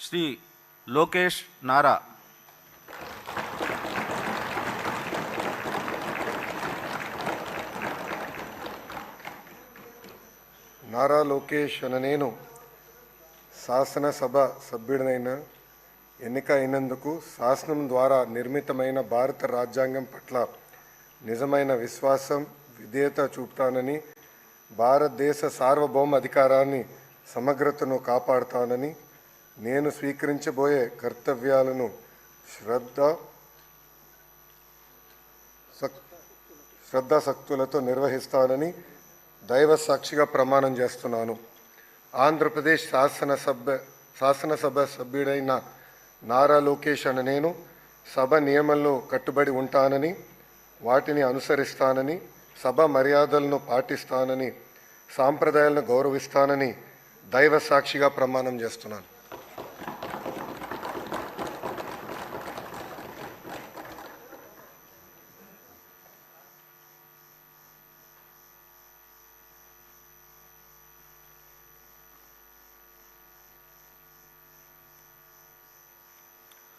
శ్రీ లోకేష్ నారా. నారా లోకేష్ అన్న నేను శాసనసభ సభ్యుడినైన ఎన్నిక అయినందుకు శాసనం ద్వారా నిర్మితమైన భారత రాజ్యాంగం పట్ల నిజమైన విశ్వాసం విధేయత చూపుతానని, భారతదేశ సార్వభౌమ అధికారాన్ని సమగ్రతను కాపాడుతానని, నేను స్వీకరించబోయే కర్తవ్యాలను శ్రద్ధాశక్తులతో నిర్వహిస్తానని దైవ సాక్షిగా ప్రమాణం చేస్తున్నాను. ఆంధ్రప్రదేశ్ శాసనసభ సభ్యుడైన నారా లోకేష్ అన్న నేను సభ నియమంలో కట్టుబడి ఉంటానని, వాటిని అనుసరిస్తానని, సభ మర్యాదలను పాటిస్తానని, సాంప్రదాయాలను గౌరవిస్తానని దైవ సాక్షిగా ప్రమాణం చేస్తున్నాను.